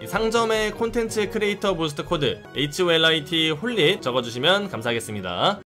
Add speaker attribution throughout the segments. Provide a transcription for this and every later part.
Speaker 1: 상점에 콘텐츠 크리에이터 부스트 코드 HOLIT 홀릿 적어주시면 감사하겠습니다.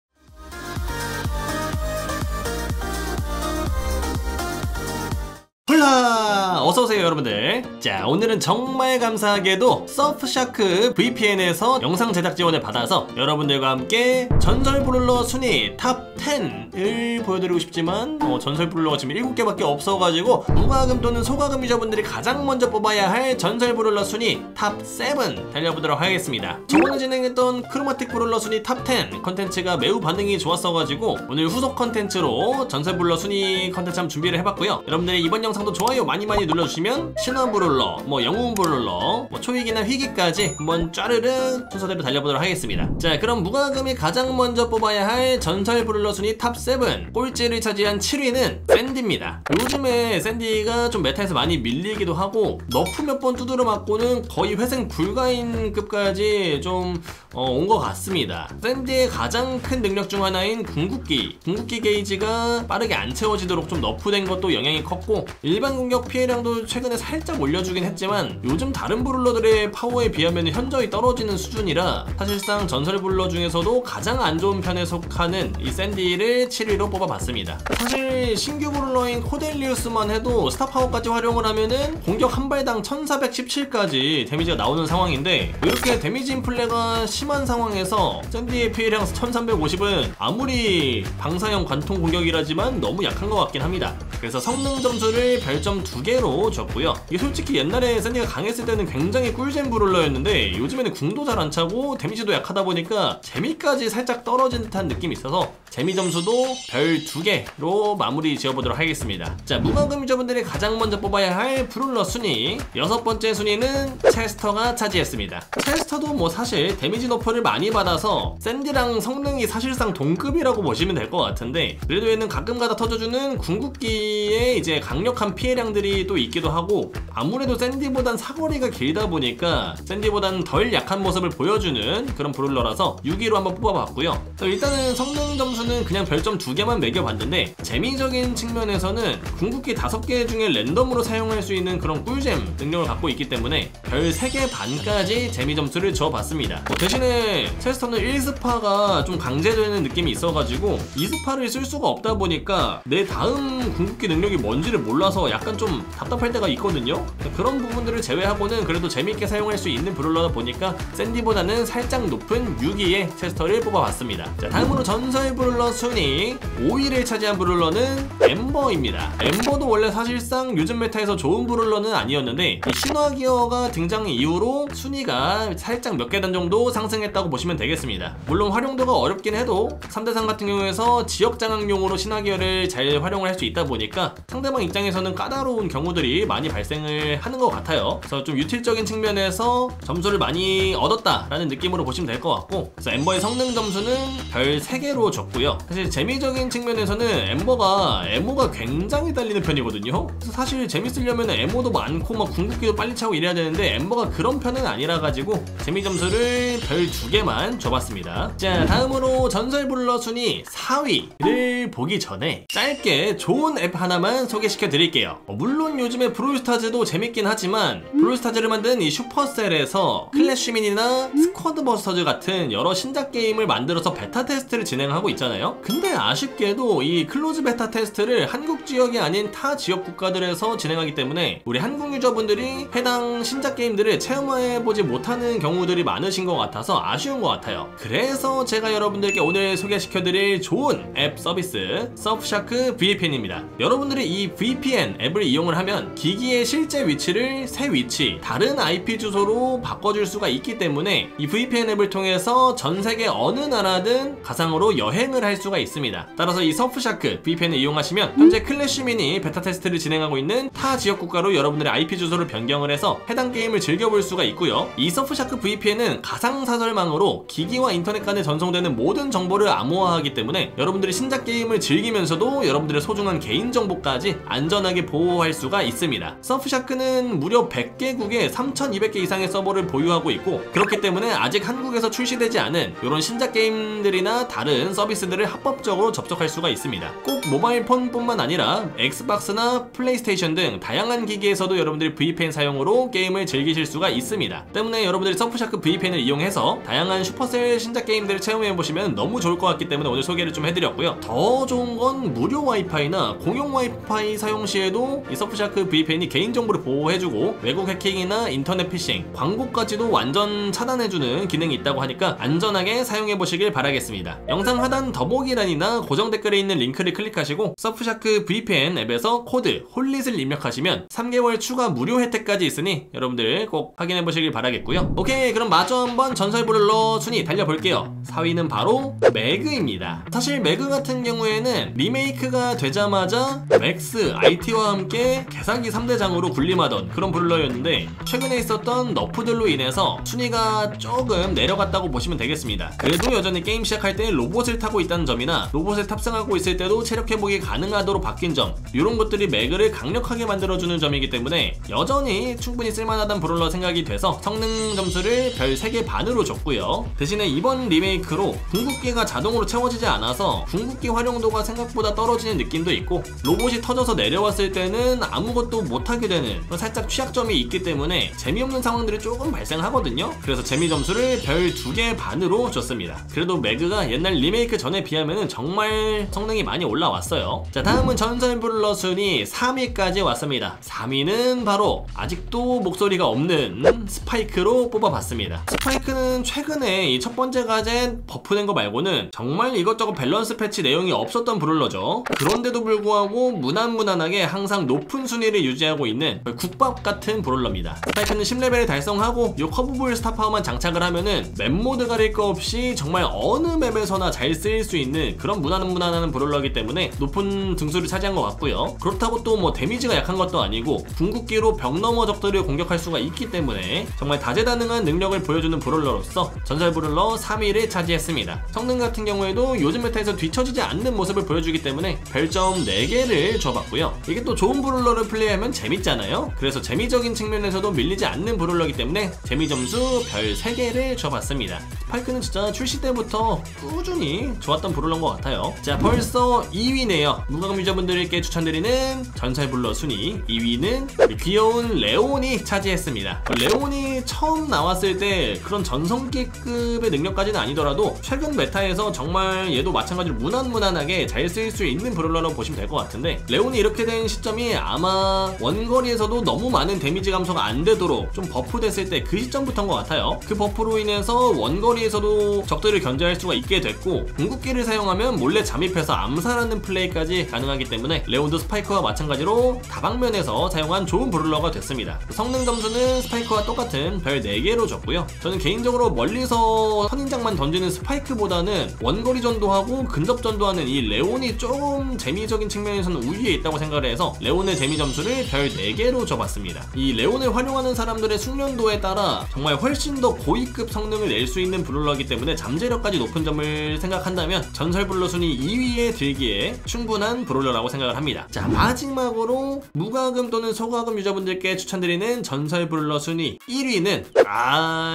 Speaker 1: 홀라! 어서오세요 여러분들. 자, 오늘은 정말 감사하게도 서프샤크 VPN에서 영상 제작 지원을 받아서 여러분들과 함께 전설 브롤러 순위 탑 10을 보여드리고 싶지만 전설 브롤러가 지금 7개밖에 없어가지고 무과금 또는 소과금 유저분들이 가장 먼저 뽑아야 할 전설 브롤러 순위 탑 7 달려보도록 하겠습니다. 저번에 진행했던 크로마틱 브롤러 순위 탑 10 컨텐츠가 매우 반응이 좋았어가지고 오늘 후속 컨텐츠로 전설 브롤러 순위 컨텐츠 한번 준비를 해봤고요. 여러분들이 이번 영상도 좋아요 많이 눌러주시면 신화 브롤러, 영웅 브롤러, 초위기나 휘기까지 한번 짜르르 순서대로 달려보도록 하겠습니다. 자, 그럼 무과금이 가장 먼저 뽑아야 할 전설 브롤러 순위 탑 7 꼴찌를 차지한 7위는 샌디입니다. 요즘에 샌디가 좀 메타에서 많이 밀리기도 하고 너프 몇 번 두드려 맞고는 거의 회생 불가인 급까지 좀 온 것 같습니다. 샌디의 가장 큰 능력 중 하나인 궁극기 게이지가 빠르게 안 채워지도록 좀 너프된 것도 영향이 컸고, 일반 공격 피해량도 최근에 살짝 올려주긴 했지만 요즘 다른 브롤러들의 파워에 비하면 현저히 떨어지는 수준이라 사실상 전설 브롤러 중에서도 가장 안 좋은 편에 속하는 이 샌디를 7위로 뽑아봤습니다. 사실 신규 브롤러인 코델리우스만 해도 스타파워까지 활용을 하면은 공격 한 발당 1417까지 데미지가 나오는 상황인데, 이렇게 데미지 인플레가 심한 상황에서 샌디의 피해량 1350은 아무리 방사형 관통 공격이라지만 너무 약한 것 같긴 합니다. 그래서 성능 점수를 별점 2개로 줬고요. 이게 솔직히 옛날에 샌디가 강했을 때는 굉장히 꿀잼 브롤러였는데 요즘에는 궁도 잘 안 차고 데미지도 약하다 보니까 재미까지 살짝 떨어진 듯한 느낌이 있어서 재미 점수도 별 2개로 마무리 지어보도록 하겠습니다. 자, 무과금 유저분들이 가장 먼저 뽑아야 할 브롤러 순위 6번째 순위는 체스터가 차지했습니다. 체스터도 사실 데미지 너프를 많이 받아서 샌디랑 성능이 사실상 동급이라고 보시면 될 것 같은데, 그래도 얘는 가끔가다 터져주는 궁극기에 이제 강력한 피해량들이 또 있기도 하고, 아무래도 샌디보단 사거리가 길다 보니까 샌디보단 덜 약한 모습을 보여주는 그런 브롤러라서 6위로 한번 뽑아봤고요. 일단은 성능 점수는 그냥 별점 2개만 매겨봤는데, 재미적인 측면에서는 궁극기 5개 중에 랜덤으로 사용할 수 있는 그런 꿀잼 능력을 갖고 있기 때문에 별 3개 반까지 재미 점수를 주어봤습니다. 대신에 체스터는 1스파가 좀 강제되는 느낌이 있어가지고 2스파를 쓸 수가 없다 보니까 내 다음 궁극기 능력이 뭔지를 몰라서 약간 좀 답답할 때가 있거든요. 그런 부분들을 제외하고는 그래도 재밌게 사용할 수 있는 브롤러다 보니까 샌디보다는 살짝 높은 6위의 체스터를 뽑아봤습니다. 자, 다음으로 전설 브롤러 순위 5위를 차지한 브롤러는 엠버입니다. 엠버도 원래 사실상 요즘 메타에서 좋은 브롤러는 아니었는데 신화 기어가 등장 이후로 순위가 살짝 몇 계단 정도 상승했다고 보시면 되겠습니다. 물론 활용도가 어렵긴 해도 3대3 같은 경우에서 지역 장악용으로 신화 기어를 잘 활용을 할 수 있다 보니까 상대방 입장에서는 까다로운 경우들이 많이 발생을 하는 것 같아요. 그래서 좀 유틸적인 측면에서 점수를 많이 얻었다라는 느낌으로 보시면 될 것 같고, 그래서 엠버의 성능 점수는 별 3개로 줬고요. 사실 재미적인 측면에서는 엠버가 에모가 굉장히 달리는 편이거든요. 그래서 사실 재밌으려면 에모도 많고 궁극기도 빨리 차고 이래야 되는데 엠버가 그런 편은 아니라 가지고 재미 점수를 별 2개만 줘봤습니다. 자, 다음으로 전설 브롤러 순위 4위를 보기 전에 짧게 좋은 앱 하나만 소개시켜 드릴게요. 물론 요즘에 브롤스타즈도 재밌긴 하지만 브롤스타즈를 만든 이 슈퍼셀에서 클래시민이나 스쿼드버스터즈 같은 여러 신작 게임을 만들어서 베타 테스트를 진행하고 있잖아요. 근데 아쉽게도 이 클로즈 베타 테스트를 한국 지역이 아닌 타 지역 국가들에서 진행하기 때문에 우리 한국 유저분들이 해당 신작 게임들을 체험해보지 못하는 경우들이 많으신 것 같아서 아쉬운 것 같아요. 그래서 제가 여러분들께 오늘 소개시켜드릴 좋은 앱 서비스 서프샤크 VPN입니다. 여러분들이 이 VPN 앱을 이용을 하면 기기의 실제 위치를 새 위치, 다른 IP 주소로 바꿔줄 수가 있기 때문에 이 VPN 앱을 통해서 전 세계 어느 나라든 가상으로 여행을 할 수가 있습니다. 따라서 이 서프샤크 VPN을 이용하시면 현재 클래시민이 베타 테스트를 진행하고 있는 타 지역 국가로 여러분들의 IP 주소를 변경을 해서 해당 게임을 즐겨볼 수가 있고요. 이 서프샤크 VPN은 가상사설망으로 기기와 인터넷 간에 전송되는 모든 정보를 암호화하기 때문에 여러분들이 신작 게임을 즐기면서도 여러분들의 소중한 개인정보까지 안전하게 보호할 수가 있습니다. 서프샤크는 무려 100개국에 3200개 이상의 서버를 보유하고 있고, 그렇기 때문에 아직 한국에서 출시되지 않은 이런 신작 게임들이나 다른 서비스 서비스들을 합법적으로 접속할 수가 있습니다. 꼭 모바일 폰뿐만 아니라 엑스박스나 플레이스테이션 등 다양한 기기에서도 여러분들이 VPN 사용으로 게임을 즐기실 수가 있습니다. 때문에 여러분들이 서프샤크 VPN을 이용해서 다양한 슈퍼셀 신작 게임들을 체험해보시면 너무 좋을 것 같기 때문에 오늘 소개를 좀 해드렸고요. 더 좋은 건 무료 와이파이나 공용 와이파이 사용 시에도 이 서프샤크 VPN이 개인정보를 보호해주고 외국 해킹이나 인터넷 피싱, 광고까지도 완전 차단해주는 기능이 있다고 하니까 안전하게 사용해보시길 바라겠습니다. 영상 하단 더보기란이나 고정 댓글에 있는 링크를 클릭하시고 서프샤크 VPN 앱에서 코드 홀릿을 입력하시면 3개월 추가 무료 혜택까지 있으니 여러분들 꼭 확인해보시길 바라겠고요. 오케이, 그럼 마저 한번 전설 브롤러 순위 달려볼게요. 4위는 바로 매그입니다. 사실 매그 같은 경우에는 리메이크가 되자마자 맥스, IT와 함께 개사기 3대장으로 군림하던 그런 브롤러였는데 최근에 있었던 너프들로 인해서 순위가 조금 내려갔다고 보시면 되겠습니다. 그래도 여전히 게임 시작할 때 로봇을 타고 있다는 점이나 로봇을 탑승하고 있을 때도 체력 회복이 가능하도록 바뀐 점, 이런 것들이 매그를 강력하게 만들어주는 점이기 때문에 여전히 충분히 쓸만하다는 브롤러 생각이 돼서 성능 점수를 별 3개 반으로 줬고요. 대신에 이번 리메이크로 궁극기가 자동으로 채워지지 않아서 궁극기 활용도가 생각보다 떨어지는 느낌도 있고 로봇이 터져서 내려왔을 때는 아무것도 못하게 되는 살짝 취약점이 있기 때문에 재미없는 상황들이 조금 발생하거든요. 그래서 재미 점수를 별 2개 반으로 줬습니다. 그래도 매그가 옛날 리메이크 전에 비하면 정말 성능이 많이 올라왔어요. 자, 다음은 전설 브롤러 순위 3위까지 왔습니다. 3위는 바로 아직도 목소리가 없는 스파이크로 뽑아봤습니다. 스파이크는 최근에 이 첫 번째 가젠 버프된 거 말고는 정말 이것저것 밸런스 패치 내용이 없었던 브롤러죠. 그런데도 불구하고 무난무난하게 항상 높은 순위를 유지하고 있는 국밥 같은 브롤러입니다. 스파이크는 10레벨을 달성하고 이 커브볼 스타 파워만 장착을 하면은 맵모드 가릴 거 없이 정말 어느 맵에서나 잘 쓰일 수 있는 그런 무난한 브롤러이기 때문에 높은 등수를 차지한 것 같고요. 그렇다고 또 뭐 데미지가 약한 것도 아니고 궁극기로 벽 너머 적들을 공격할 수가 있기 때문에 정말 다재다능한 능력을 보여주는 브롤러로서 전설 브롤러 3위를 차지했습니다. 성능 같은 경우에도 요즘 메타에서 뒤처지지 않는 모습을 보여주기 때문에 별점 4개를 줘봤고요. 이게 또 좋은 브롤러를 플레이하면 재밌잖아요. 그래서 재미적인 측면에서도 밀리지 않는 브롤러이기 때문에 재미 점수 별 3개를 줘봤습니다. 스파이크는 진짜 출시 때부터 꾸준히 좋았던 브롤러인 것 같아요. 자, 벌써 2위네요. 무과금 유저분들께 추천드리는 전설 브롤러 순위 2위는 귀여운 레온이 차지했습니다. 레온이 처음 나왔을 때 그런 전성기급의 능력까지는 아니더라도 최근 메타에서 정말 얘도 마찬가지로 무난하게 잘 쓸 수 있는 브롤러라고 보시면 될 것 같은데, 레온이 이렇게 된 시점이 아마 원거리에서도 너무 많은 데미지 감소가 안 되도록 좀 버프됐을 때 그 시점부터인 것 같아요. 그 버프로 인해서 원거리에서도 적들을 견제할 수가 있게 됐고 궁극기를 사용하면 몰래 잠입해서 암살하는 플레이까지 가능하기 때문에 레온도 스파이크와 마찬가지로 다방면에서 사용한 좋은 브롤러가 됐습니다. 성능 점수는 스파이크와 똑같은 별 4개로 줬고요. 저는 개인적으로 멀리서 선인장만 던지는 스파이크보다는 원거리 전도하고 근접 전도하는 이 레온이 조금 재미적인 측면에서는 우위에 있다고 생각을 해서 레온의 재미 점수를 별 4개로 줘봤습니다. 이 레온을 활용하는 사람들의 숙련도에 따라 정말 훨씬 더 고위급 성능을 낼 수 있는 브롤러이기 때문에 잠재력까지 높은 점을 생각한다면 전설 브롤러 순위 2위에 들기에 충분한 브롤러라고 생각을 합니다. 자, 마지막으로 무과금 또는 소과금 유저분들께 추천드리는 전설 브롤러 순위 1위는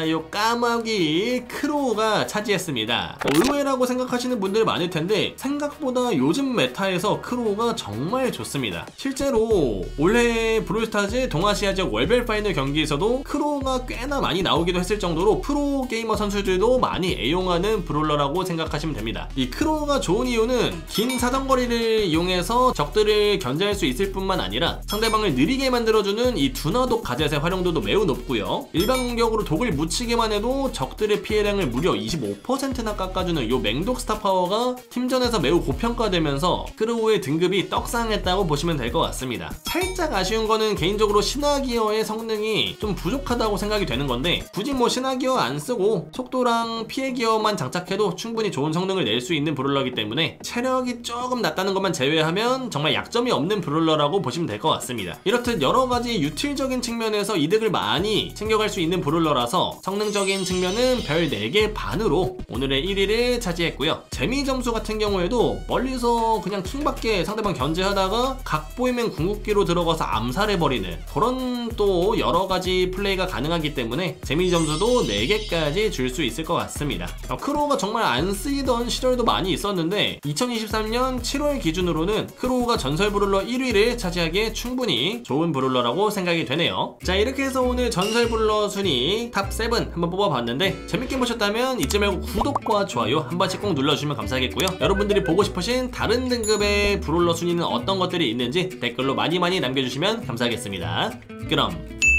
Speaker 1: 요 까마귀 크로우가 차지했습니다. 의외라고 생각하시는 분들 많을 텐데 생각보다 요즘 메타에서 크로우가 정말 좋습니다. 실제로 올해 브롤스타즈 동아시아 지역 월별 파이널 경기에서도 크로우가 꽤나 많이 나오기도 했을 정도로 프로 게이머 선수들도 많이 애용하는 브롤러라고 생각하시면 됩니다. 이 크로우가 좋은 이유는 긴 사정거리를 이용해서 적들을 견제할 수 있을 뿐만 아니라 상대방을 느리게 만들어주는 이 둔화독 가젯의 활용도도 매우 높고요. 일반 공격으로 독을 묻히기만 해도 적들의 피해량을 무려 25%나 깎아주는 이 맹독 스타 파워가 팀전에서 매우 고평가되면서 크로우의 등급이 떡상했다고 보시면 될 것 같습니다. 살짝 아쉬운 거는 개인적으로 신화기어의 성능이 좀 부족하다고 생각이 되는 건데, 굳이 뭐 신화기어 안 쓰고 속도랑 피해 기어만 장착해도 충분히 좋은 성능을 낼 수 있는 브롤러이기 때문에 체력이 조금 낮다는 것만 제외하면 정말 약점이 없는 브롤러라고 보시면 될 것 같습니다. 이렇듯 여러가지 유틸적인 측면에서 이득을 많이 챙겨갈 수 있는 브롤러라서 성능적인 측면은 별 4개 반으로 오늘의 1위를 차지했고요. 재미 점수 같은 경우에도 멀리서 그냥 킹밖에 상대방 견제하다가 각 보이면 궁극기로 들어가서 암살해버리는 그런 또 여러가지 플레이가 가능하기 때문에 재미 점수도 4개까지 줄 수 있을 것 같습니다. 크로우가 정말 안 쓰이던 시절도 많이 있었는데 2023년 7월 기준으로는 크로우가 전설 브롤러 1위를 차지하기에 충분히 좋은 브롤러라고 생각이 되네요. 자, 이렇게 해서 오늘 전설 브롤러 순위 탑 7 한번 뽑아봤는데 재밌게 보셨다면 잊지 말고 구독과 좋아요 한 번씩 꼭 눌러주시면 감사하겠고요. 여러분들이 보고 싶으신 다른 등급의 브롤러 순위는 어떤 것들이 있는지 댓글로 많이 남겨주시면 감사하겠습니다. 그럼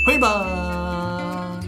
Speaker 1: 홀바